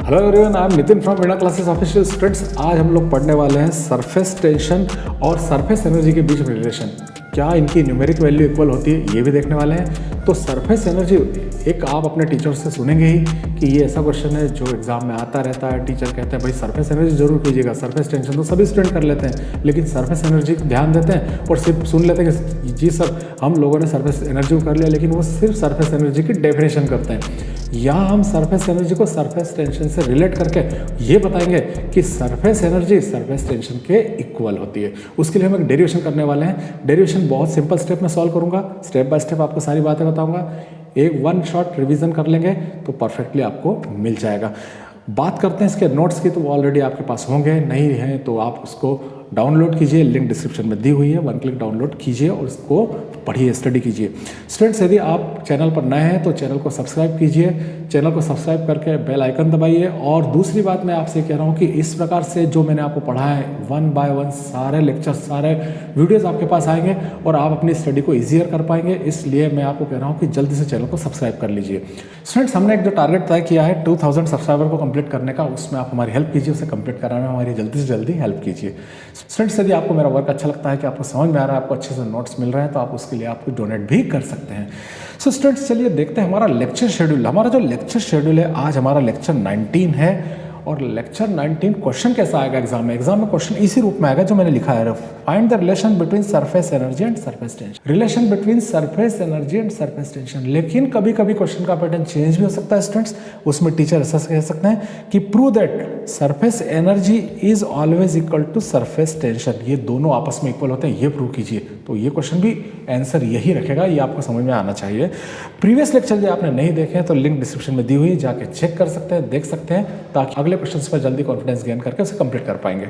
Hello everyone, I am Nitin from Veena classes official. Students, आज हम लोग पढ़ने वाले हैं सरफेस टेंशन और सरफेस एनर्जी के बीच में रिलेशन। क्या इनकी न्यूमेरिक वैल्यू इक्वल होती है, ये भी देखने वाले हैं। तो सरफेस एनर्जी एक आप अपने टीचर से सुनेंगे ही कि ये ऐसा क्वेश्चन है जो एग्जाम में आता रहता है। टीचर कहते हैं भाई सरफेस एनर्जी जरूर कीजिएगा। सरफेस टेंशन तो सभी स्टूडेंट कर लेते हैं, लेकिन सरफेस एनर्जी को ध्यान देते हैं और सिर्फ सुन लेते हैं कि जी सर हम लोगों ने सरफेस एनर्जी को कर लिया, लेकिन वो सिर्फ सरफेस एनर्जी की डेफिनेशन करते हैं। यहाँ हम सरफेस एनर्जी को सरफेस टेंशन से रिलेट करके ये बताएंगे कि सरफेस एनर्जी सरफेस टेंशन के इक्वल होती है। उसके लिए हम एक डेरिवेशन करने वाले हैं। डेरिवेशन बहुत सिंपल स्टेप में सॉल्व करूँगा, स्टेप बाय स्टेप आपको सारी बातें बताऊँगा। एक वन शॉट रिवीजन कर लेंगे तो परफेक्टली आपको मिल जाएगा। बात करते हैं इसके नोट्स की, तो वो ऑलरेडी आपके पास होंगे, नहीं हैं तो आप उसको डाउनलोड कीजिए, लिंक डिस्क्रिप्शन में दी हुई है, वन क्लिक डाउनलोड कीजिए और उसको पढ़िए, स्टडी कीजिए। स्टूडेंट्स, यदि आप चैनल पर नए हैं तो चैनल को सब्सक्राइब कीजिए, चैनल को सब्सक्राइब करके बेल आइकन दबाइए। और दूसरी बात मैं आपसे कह रहा हूँ कि इस प्रकार से जो मैंने आपको पढ़ा है, वन बाय वन सारे लेक्चर, सारे वीडियोस आपके पास आएंगे और आप अपनी स्टडी को ईजियर कर पाएंगे। इसलिए मैं आपको कह रहा हूँ कि जल्दी से चैनल को सब्सक्राइब कर लीजिए। स्टूडेंट्स, हमने एक जो टारगेट तय किया है 2000 सब्सक्राइबर को कंप्लीट करने का, उसमें आप हमारी हेल्प कीजिए, उसे कंप्लीट कराने में हमारी जल्दी से जल्दी हेल्प कीजिए। स्टूडेंट्स, यदि आपको मेरा वर्क अच्छा लगता है, कि आपको समझ में आ रहा है, आपको अच्छे से नोट्स मिल रहे हैं, तो आप उसके लिए आपको डोनेट भी कर सकते हैं। सो स्टूडेंट्स, चलिए देखते हैं हमारा लेक्चर शेड्यूल। हमारा जो लेक्चर शेड्यूल है, आज हमारा लेक्चर 19 है। और लेक्चर 19 क्वेश्चन कैसा आएगा एग्जाम में? एग्जाम में क्वेश्चन इसी रूप में आएगा जो मैंने लिखा है, find the relation between surface energy and surface tension. Relation between surface energy and surface tension. लेकिन कभी कभी क्वेश्चन का पैटर्न चेंज भी हो सकता है स्टूडेंट्स। उसमें टीचर ऐसा कह सकते हैं कि prove that surface energy is always equal to surface tension. ये दोनों आपस में इक्वल होते हैं, ये प्रूव कीजिए। तो ये क्वेश्चन भी आंसर यही रखेगा, ये आपको समझ में आना चाहिए। प्रीवियस लेक्चर जो आपने नहीं देखे तो लिंक डिस्क्रिप्शन में दी हुई है, जाके चेक कर सकते हैं, देख सकते हैं, ताकि अगले क्वेश्चन पर जल्दी कॉन्फिडेंस गेन करके उसे कंप्लीट कर पाएंगे।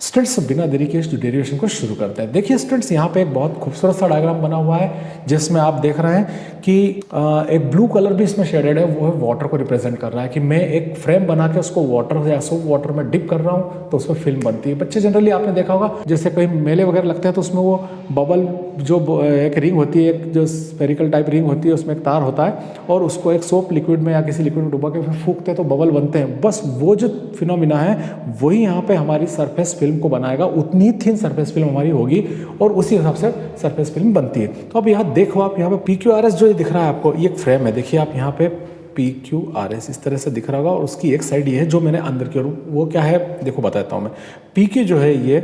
स्टूडेंट्स, बिना देरी के इस डेरिवेशन को शुरू करते हैं। देखिए स्टूडेंट्स, यहाँ पे एक बहुत खूबसूरत सा डायग्राम बना हुआ है, जिसमें आप देख रहे हैं कि एक ब्लू कलर भी इसमें शेडेड है, वो है वाटर को रिप्रेजेंट कर रहा है। कि मैं एक फ्रेम बना के उसको वाटर या सोप वाटर में डिप कर रहा हूँ तो उसमें फिल्म बनती है। बच्चे जनरली आपने देखा होगा, जैसे कहीं मेले वगैरह लगते हैं तो उसमें वो बबल जो एक रिंग होती है, एक जो स्फेरिकल टाइप रिंग होती है, उसमें एक तार होता है और उसको एक सोप लिक्विड में या किसी लिक्विड में डुबा के फिर फूंकते हैं तो बबल बनते हैं। बस वो जो फिनोमिना है वही यहाँ पे हमारी सरफेस फिल्म को बनाएगा। उतनी थिन सरफेस फिल्म हमारी होगी और उसी हिसाब से सरफेस फिल्म बनती है। तो अब यहाँ देखो, आप यहाँ पे PQRS जो दिख रहा है आपको, ये एक फ्रेम है। देखिए आप यहाँ पे PQRS इस तरह से दिख रहा होगा और उसकी एक साइड ये है जो मैंने अंदर की ओर, वो क्या है देखो बताता हूँ मैं। PQ जो है ये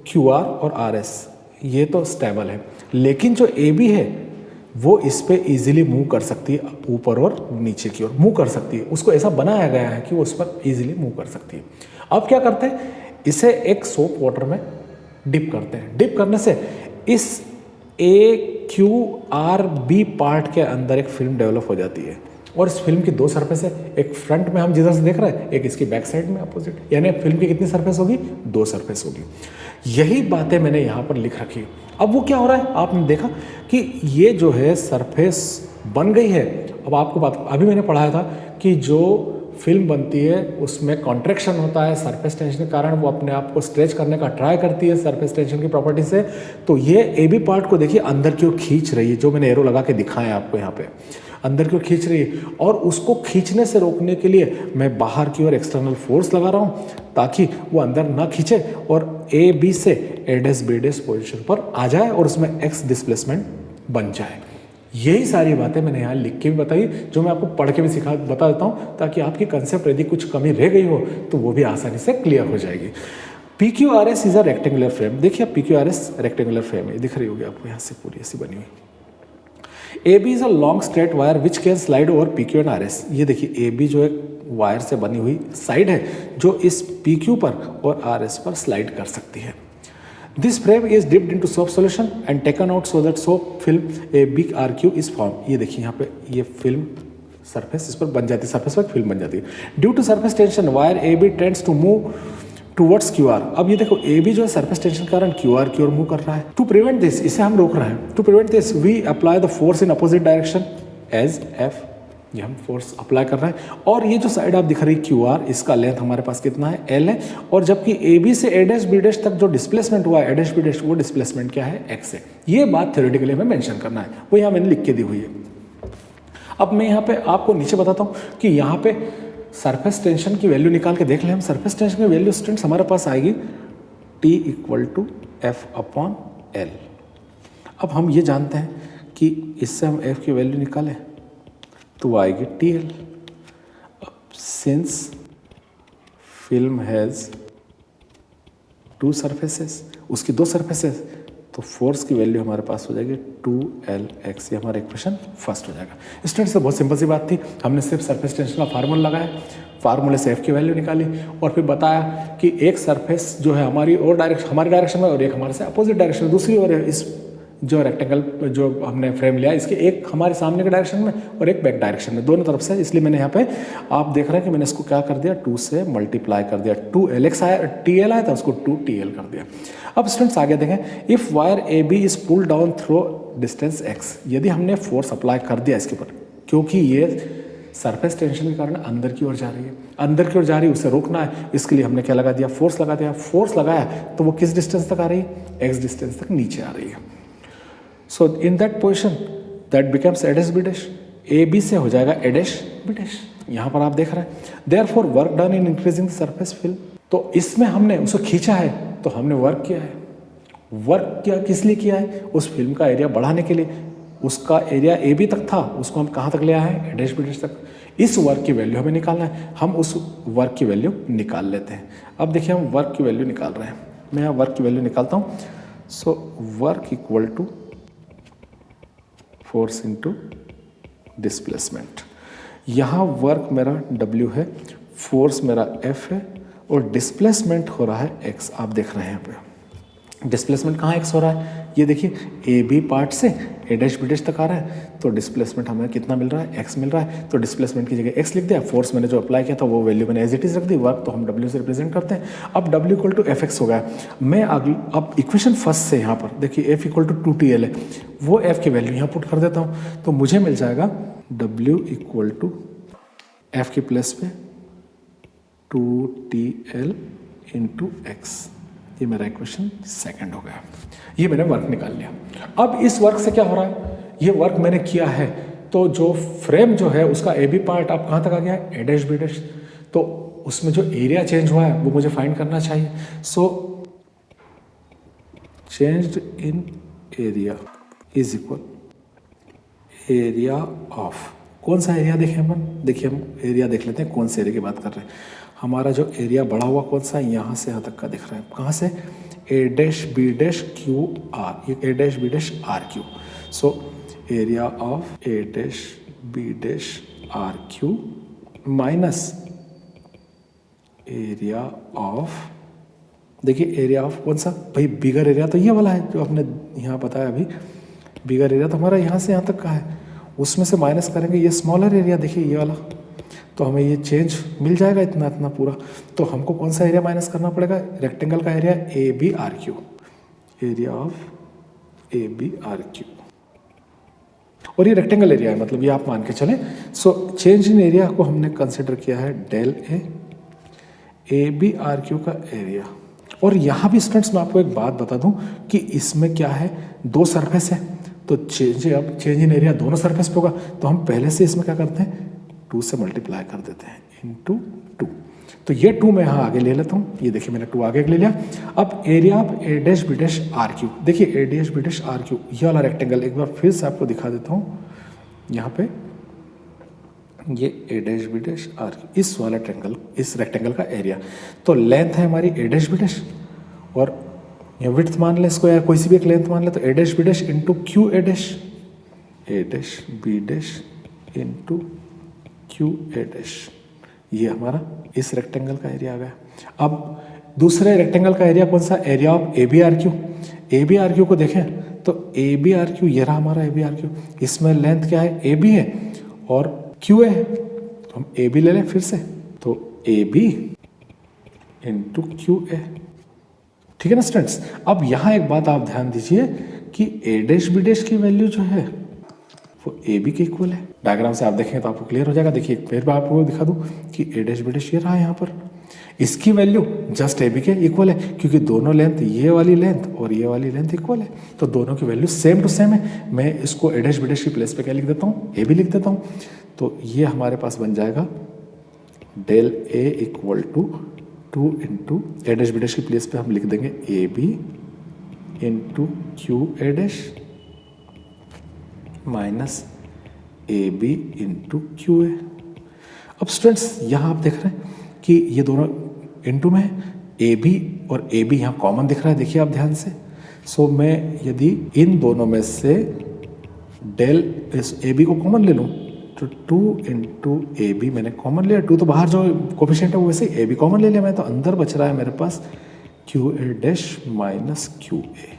QR और RS ये तो स्टेबल है, लेकिन जो AB है वो इस पे इजीली मूव कर सकती है, ऊपर और नीचे की ओर मूव कर सकती है। उसको ऐसा बनाया गया है कि वो उस पर इजीली मूव कर सकती है। अब क्या करते हैं, इसे एक सोप वाटर में डिप करते हैं। डिप करने से इस AQRB पार्ट के अंदर एक फिल्म डेवलप हो जाती है और इस फिल्म की दो सरफेस है। एक फ्रंट में हम जिधर से देख रहे हैं, एक इसकी बैक साइड में अपोजिट, यानी फिल्म की कितनी सरफेस होगी? दो सरफेस होगी। यही बातें मैंने यहाँ पर लिख रखी। अब वो क्या हो रहा है, आपने देखा कि ये जो है सरफेस बन गई है। अब आपको बात अभी मैंने पढ़ाया था कि जो फिल्म बनती है उसमें कॉन्ट्रैक्शन होता है सरफेस टेंशन के कारण, वो अपने आप को स्ट्रेच करने का ट्राई करती है सरफेस टेंशन की प्रॉपर्टी से। तो ये AB पार्ट को देखिए अंदर की ओर खींच रही है, जो मैंने एरो लगा के दिखाए आपको यहाँ पे, अंदर की ओर खींच रही है। और उसको खींचने से रोकने के लिए मैं बाहर की ओर एक्सटर्नल फोर्स लगा रहा हूँ ताकि वो अंदर ना खींचे और AB से A' पोजीशन पर आ जाए और उसमें X डिस्प्लेसमेंट बन जाए। यही सारी बातें मैंने यहाँ लिख के भी बताई, जो मैं आपको पढ़ के भी बता देता हूँ, ताकि आपकी कंसेप्ट यदि कुछ कमी रह गई हो तो वो भी आसानी से क्लियर हो जाएगी। PQRS is a rectangular frame. देखिए PQRS रेक्टेंगुलर फ्रेम है, दिख रही होगी आपको यहाँ से पूरी ऐसी बनी हुई। AB is a long straight wire which can slide over PQ and RS। ये देखिए AB जो एक वायर से बनी हुई साइड है जो इस PQ पर और RS पर स्लाइड कर सकती है। This frame is dipped into soap solution and taken out so that soap film a big RQ is formed। ये देखिए यहाँ पे ये फिल्म सरफेस इस पर बन जाती है, सरफेस पर फिल्म बन जाती है। Due to surface tension wire AB tends to move towards QR। अब ये देखो AB जो है सरफेस टेंशन के कारण QR की ओर मूव कर रहा है। टू प्रिवेंट दिस, इसे हम रोक रहे हैं। To prevent this we apply the force in opposite direction as F। ये हम फोर्स अप्लाई कर रहे हैं और ये जो साइड आप दिख रही QR, इसका लेंथ हमारे पास कितना है? L है। और जबकि AB से A' तक जो डिस्प्लेसमेंट हुआ है A' वो डिस्प्लेसमेंट क्या है? X है। ये बात थ्योरेटिकली हमें मेंशन करना है, वो यहाँ मैंने लिख के दी हुई है। अब मैं यहाँ पे आपको नीचे बताता हूँ कि यहाँ पे सरफेस टेंशन की वैल्यू निकाल के देख लें हम। सरफेस टेंशन की वैल्यू स्टूडेंट्स हमारे पास आएगी T = F/L। अब हम ये जानते हैं कि इससे हम F की वैल्यू निकालें तो वो आएगी TL। अब सिंस फिल्म हैज़ 2 सरफेसेस, उसकी 2 सरफेसेस, तो फोर्स की वैल्यू हमारे पास हो जाएगी 2Lx। ये हमारा इक्वेशन फर्स्ट हो जाएगा। स्टूडेंट्स, बहुत सिंपल सी बात थी, हमने सिर्फ सरफेस टेंशन का फार्मूला लगाया, फार्मूले से F की वैल्यू निकाली और फिर बताया कि एक सरफेस जो है हमारी डायरेक्शन में और एक हमारे से अपोजिट डायरेक्शन में, दूसरी ओर है। इस जो रेक्टेंगल जो हमने फ्रेम लिया इसके एक हमारे सामने के डायरेक्शन में और एक बैक डायरेक्शन में, दोनों तरफ से। इसलिए मैंने यहाँ पे आप देख रहे हैं कि मैंने इसको क्या कर दिया, 2 से मल्टीप्लाई कर दिया। 2Lx आया, TL आया था, उसको 2TL कर दिया। अब स्टूडेंट्स आगे देखें, if wire AB is pull down through distance x, यदि हमने फोर्स अप्लाई कर दिया इसके ऊपर, क्योंकि ये सरफेस टेंशन के कारण अंदर की ओर जा रही है, अंदर की ओर जा रही है, उसे रोकना है, इसके लिए हमने क्या लगा दिया, फोर्स लगा दिया। फोर्स लगाया तो वो किस डिस्टेंस तक आ रही है, x डिस्टेंस तक नीचे आ रही है। So in that position that becomes A' B', AB से हो जाएगा A' B'। यहाँ पर आप देख रहे हैं, therefore work done in increasing the surface film. तो इसमें हमने उसको खींचा है तो हमने वर्क किया है। वर्क किया किस लिए किया है, उस फिल्म का एरिया बढ़ाने के लिए। उसका एरिया AB तक था, उसको हम कहाँ तक ले आए हैं, A' B' तक। इस वर्क की वैल्यू हमें निकालना है, हम उस वर्क की वैल्यू निकाल लेते हैं। अब देखिए हम वर्क की वैल्यू निकाल रहे हैं, मैं यहाँ वर्क की वैल्यू निकालता हूँ। So work equal to force into displacement. यहाँ वर्क मेरा W है, फोर्स मेरा F है और डिस्प्लेसमेंट हो रहा है x। आप देख रहे हैं यहाँ पे डिस्प्लेसमेंट कहाँ x हो रहा है, ये देखिए AB पार्ट से A' B' तक आ रहा है, तो डिस्प्लेसमेंट हमें कितना मिल रहा है, x मिल रहा है। तो डिस्प्लेसमेंट की जगह x लिख दिया, फोर्स मैंने जो अप्लाई किया था वो वैल्यू मैंने एज इट इज रख दी, वर्क तो हम W से रिप्रेजेंट करते हैं। अब W = Fx हो गया। मैं अब इक्वेशन फर्स्ट से यहाँ पर देखिए F = 2TL है, वो F की वैल्यू यहाँ पुट कर देता हूँ, तो मुझे मिल जाएगा W = F की प्लेस पे 2TL × x। ये मेरा इक्वेशन सेकंड हो गया। ये मैंने वर्क निकाल लिया। अब इस वर्क से क्या हो रहा है, ये वर्क मैंने किया है तो जो फ्रेम जो है उसका AB पार्ट अब कहाँ तक आ गया है, A' B', तो उसमें जो एरिया चेंज हुआ है वो मुझे फाइंड करना चाहिए। So changed in area is equal area of, कौन सा एरिया देखें अपन, देखिए हम एरिया देख लेते हैं कौन से एरिया की बात कर रहे हैं। हमारा जो एरिया बढ़ा हुआ कौन सा है, यहाँ से यहाँ तक का दिख रहा है, कहाँ से, A' B' Q R, ये A' B' R Q। So area of A' B' R Q minus area of, देखिए एरिया ऑफ कौन सा भाई, बिगर एरिया तो ये वाला है जो हमने यहाँ बताया अभी, बिगर एरिया तो हमारा यहाँ से यहाँ तक का है, उसमें से माइनस करेंगे ये स्मॉलर एरिया, देखिए ये वाला, तो हमें ये चेंज मिल जाएगा इतना इतना पूरा। तो हमको कौन सा एरिया माइनस करना पड़ेगा, रेक्टेंगल का area ABRQ, area of ABRQ, और ये रेक्टेंगल एरिया है, मतलब ये आप मान के चलें। सो चेंज इन एरिया को हमने कंसिडर किया है डेल A, ABRQ का एरिया। और यहाँ भी स्टूडेंट्स मैं आपको एक बात बता दूं कि इसमें क्या है, 2 सरफेस है, तो चेंज इन एरिया दोनों सरफेस पे होगा, तो हम पहले से इसमें क्या करते हैं, 2 से मल्टीप्लाई कर देते हैं इंटू 2। तो ये 2 मैं यहाँ आगे ले लेता हूँ, ये देखिए मैंने 2 आगे ले लिया। अब area of A' B' RQ, देखिए A' B' RQ ये वाला रेक्टेंगल एक बार फिर से आपको दिखा देता हूँ, यहाँ पे ये A' B' RQ, इस वाला ट्रेंगल, इस रेक्टेंगल का एरिया। तो लेंथ है हमारी A' B' और ये विड्थ मान ले इसको, या कोई सी भी एक लेंथ मान ले, तो A' B' into QA', A' B' into QA', ये हमारा इस रेक्टेंगल का एरिया आ गया। अब दूसरे रेक्टेंगल का एरिया कौन सा, एरिया ऑफ ABRQ। ABRQ को देखें तो ABRQ ये रहा हमारा ABRQ, इसमें लेंथ क्या है, AB है और QA है, तो हम AB ले लें फिर से, तो AB इंटू QA, ठीक है ना स्टूडेंट्स। अब यहाँ एक बात आप ध्यान दीजिए कि A' B' की वैल्यू जो है वो AB के इक्वल है। डायग्राम से आप देखेंगे तो आपको क्लियर हो जाएगा। देखिए फिर मैं आपको दिखा दूं कि A' B' ये रहा यहाँ पर, इसकी वैल्यू जस्ट AB के इक्वल है, क्योंकि दोनों लेंथ, ये वाली लेंथ और ये वाली लेंथ इक्वल है, तो दोनों की वैल्यू सेम टू सेम है। मैं इसको A' B' की प्लेस पे क्या लिख देता हूँ, AB लिख देता हूँ। तो ये हमारे पास बन जाएगा del A equal to 2 into A dash B dash की प्लेस पे हम लिख देंगे A B into Q A dash minus A B into Q A. अब स्टूडेंट्स यहाँ आप देख रहे हैं कि ये दोनों इंटू में ए बी और ए बी यहाँ कॉमन दिख रहा है, देखिए आप ध्यान से। सो मैं यदि इन दोनों में से डेल इस ए बी को कॉमन ले लूँ तो 2 इंटू ए बी मैंने कॉमन लिया, 2 तो बाहर जो कोफिशिएंट है वो वैसे ए बी कॉमन ले लिया मैं, तो अंदर बच रहा है मेरे पास Q A dash minus Q A.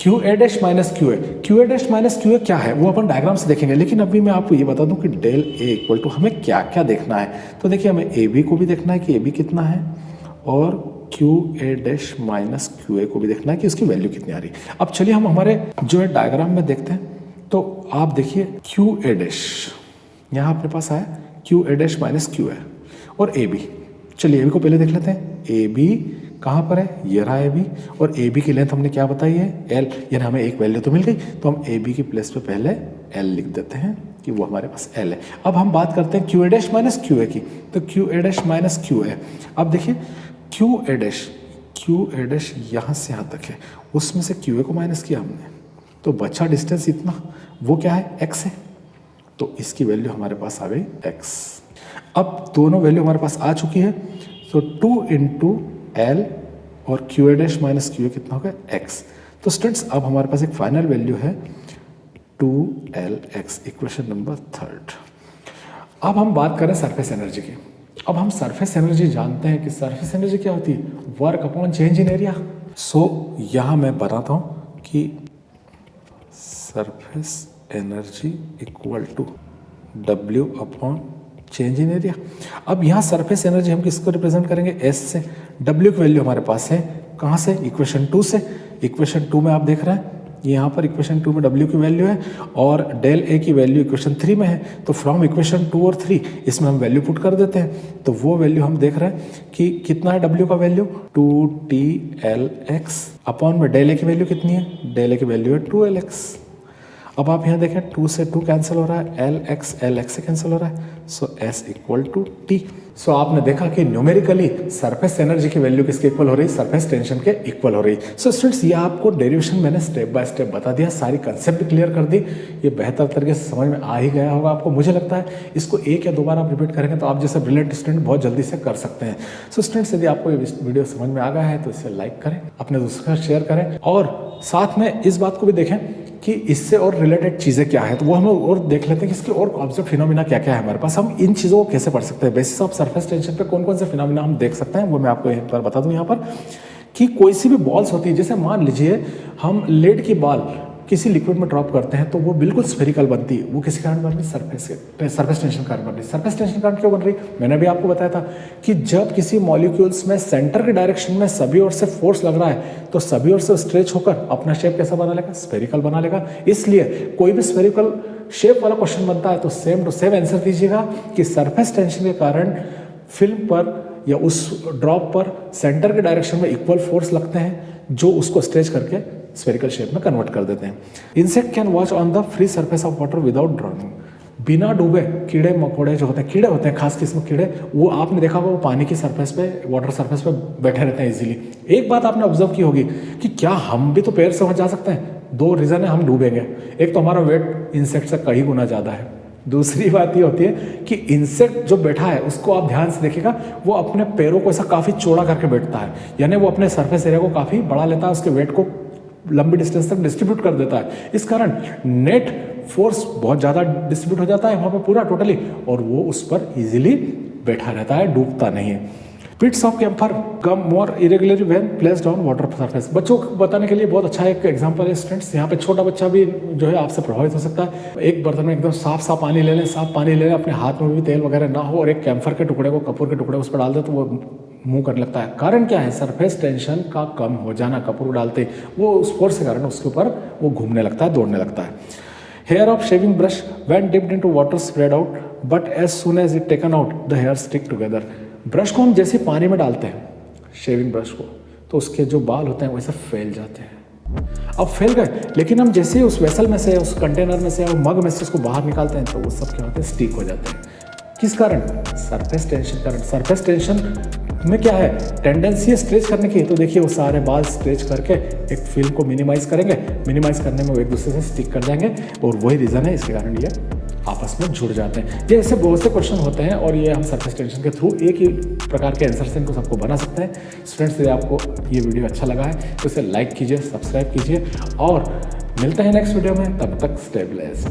Q A dash minus Q A, Q A dash minus Q A क्या है वो अपन डायग्राम से देखेंगे, लेकिन अभी मैं आपको ये बता दूं कि डेल ए इक्वल टू हमें क्या क्या देखना है। तो देखिए हमें ए बी को भी देखना है कि ए बी कितना है, और Q A dash minus Q ए को भी देखना है कि उसकी वैल्यू कितनी आ रही है। अब चलिए हम हमारे जो है डायग्राम में देखते हैं। तो आप देखिए क्यू ए डैश यहाँ अपने पास आया Q A dash minus Q ए और ए बी। चलिए ए बी को पहले देख लेते हैं। ए बी कहाँ पर है, ये रहा ए बी, और ए बी की लेंथ हमने क्या बताई है एल, यानी हमें एक वैल्यू तो मिल गई, तो हम ए बी की प्लेस पे पहले एल लिख देते हैं कि वो हमारे पास एल है। अब हम बात करते हैं Q A dash minus Q ए की, तो Q A dash minus Q A. अब देखिए क्यू ए डैश यहाँ से यहाँ तक है, उसमें से क्यू ए को माइनस किया हमने, तो बचा डिस्टेंस इतना, वो क्या है एक्स है, तो इसकी वैल्यू हमारे पास आ गई एक्स। अब दोनों वैल्यू हमारे पास आ चुकी है, तो 2 इंटू एल और Q A dash minus Q ए कितना हो गया एक्स। तो स्टूडेंट्स अब हमारे पास एक फाइनल वैल्यू है 2LX, इक्वेशन नंबर 3। अब हम बात करें सरफेस एनर्जी की। अब हम सरफेस एनर्जी जानते हैं कि सरफेस एनर्जी क्या होती है, work upon change in area. So यहाँ मैं बताता हूँ कि surface energy equal to W upon change in area. अब यहाँ सरफेस एनर्जी हम किसको रिप्रेजेंट करेंगे, S से। W की वैल्यू हमारे पास है कहाँ से, इक्वेशन 2 से। इक्वेशन 2 में आप देख रहे हैं यहाँ पर इक्वेशन 2 में W की वैल्यू है और डेल ए की वैल्यू इक्वेशन 3 में है, तो फ्रॉम इक्वेशन 2 और 3 इसमें हम वैल्यू पुट कर देते हैं, तो वो वैल्यू हम देख रहे हैं कि कितना है W का वैल्यू 2TLX अपॉन में डेल ए की वैल्यू कितनी है, डेल ए की वैल्यू है 2LX। अब आप यहाँ देखें 2 से 2 कैंसिल हो रहा है, LX से कैंसिल हो रहा है, सो S इक्वल टू T। सो आपने देखा कि न्यूमेरिकली सरफेस एनर्जी की वैल्यू किसके इक्वल हो रही, सरफेस टेंशन के इक्वल हो रही। सो स्टूडेंट्स ये आपको डेरिवेशन मैंने स्टेप बाय स्टेप बता दिया, सारी कंसेप्ट क्लियर कर दी, ये बेहतर तरीके से समझ में आ ही गया होगा आपको। मुझे लगता है इसको एक या दो बार आप रिपीट करेंगे तो आप जैसे ब्रिलियंट स्टूडेंट बहुत जल्दी से कर सकते हैं। सो स्टूडेंट्स यदि आपको ये वीडियो समझ में आ गया है तो इसे लाइक करें, अपने दोस्तों के साथ शेयर करें, और साथ में इस बात को भी देखें कि इससे और रिलेटेड चीज़ें क्या है, तो वो हम और देख लेते हैं कि इसके और ऑब्जेक्ट फिनोमिना क्या क्या है हमारे पास, हम इन चीज़ों को कैसे पढ़ सकते हैं। बेसिस ऑफ सरफेस टेंशन पे कौन कौन से फिनोमिना हम देख सकते हैं वो मैं आपको एक बार बता दूं। यहाँ पर कि कोई सी भी बॉल्स होती है, जैसे मान लीजिए हम लेड की बॉल किसी लिक्विड में ड्रॉप करते हैं तो वो बिल्कुल स्फेरिकल बनती है, वो किसी कारण बन रही, सरफेस टेंशन कारण बन रही। सरफेस टेंशन कारण क्यों बन रही, मैंने भी आपको बताया था कि जब किसी मॉलिक्यूल्स में सेंटर के डायरेक्शन में सभी ओर से फोर्स लग रहा है तो सभी ओर से स्ट्रेच होकर अपना शेप कैसा बना लेगा, स्फेरिकल बना लेगा। इसलिए कोई भी स्फेरिकल शेप वाला क्वेश्चन बनता है तो सेम टू सेम आंसर दीजिएगा कि सरफेस टेंशन के कारण फिल्म पर या उस ड्रॉप पर सेंटर के डायरेक्शन में इक्वल फोर्स लगते हैं जो उसको स्ट्रेच करके स्फेरिकल शेप में कन्वर्ट कर देते हैं। Insect can watch on the free surface of water without drowning. बिना डूबे कीड़े मकोड़े जो होते हैं, कीड़े होते हैं खास किस्म कीड़े, वो आपने देखा होगा वो पानी की सरफेस पे, वाटर सरफेस पे बैठे रहते हैं इजीली। एक बात आपने ऑब्जर्व की होगी कि क्या हम भी तो पैर से वहां जा सकते हैं। दो रीजन है हम डूबेंगे, एक तो हमारा वेट इंसेक्ट से कई गुना ज्यादा है, दूसरी बात ये होती है कि इंसेक्ट जो बैठा है उसको आप ध्यान से देखिएगा, वो अपने पैरों को ऐसा काफी चौड़ा करके बैठता है, यानी वो अपने सरफेस एरिया को काफी बड़ा लेता है, उसके वेट को लंबी डिस्टेंस तक डिस्ट्रीब्यूट कर देता है। इस कारण नेट फोर्स बहुत ज़्यादा डिस्ट्रीब्यूट हो जाता है वहाँ पे पूरा टोटली, और वो उस पर इजीली बैठा रहता है, डूबता नहीं है। Pits of camphor come more irregularly when placed on water surface. बच्चों को बताने के लिए बहुत अच्छा एक एग्जांपल है स्टूडेंट्स, यहाँ पे छोटा बच्चा भी जो है आपसे प्रभावित हो सकता है। एक बर्तन में एकदम साफ साफ पानी ले लें, साफ पानी ले लें, अपने हाथ में भी तेल वगैरह ना हो, और एक कैम्फर के टुकड़े को, कपूर के टुकड़े उस पर डाल दे तो वो मुंह करने लगता है। कारण क्या है, सरफेस टेंशन का कम हो जाना। कपूर डालते वो उस फोर्स के कारण उसके ऊपर वो घूमने लगता है, दौड़ने लगता है। Hair of shaving brush when dipped into water spread out but as soon as it taken out the hair stick together. Brush को हम जैसे पानी में डालते हैं, शेविंग ब्रश को, तो उसके जो बाल होते हैं वैसे फैल जाते हैं। अब फैल गए, लेकिन हम जैसे ही उस वेसल में से, उस कंटेनर में से, मग में से उसको बाहर निकालते हैं तो वो सब क्या होते हैं, स्टिक हो जाते हैं। किस कारण? सरफेस टेंशन कारण। सरफेस टेंशन में क्या है, टेंडेंसी है स्ट्रेच करने की, तो देखिए वो सारे बाल स्ट्रेच करके एक फिल्म को मिनिमाइज करेंगे, मिनिमाइज करने में वो एक दूसरे से स्टिक कर जाएंगे, और वही रीज़न है इसके कारण ये आपस में जुड़ जाते हैं। ये ऐसे बहुत से क्वेश्चन होते हैं और ये हम सरफेस टेंशन के थ्रू एक ही प्रकार के आंसर से इनको सबको बना सकते हैं। स्टूडेंट्स, यदि आपको ये वीडियो अच्छा लगा है तो इसे लाइक कीजिए, सब्सक्राइब कीजिए और मिलते हैं नेक्स्ट वीडियो में। तब तक स्टे ब्लेस्ड।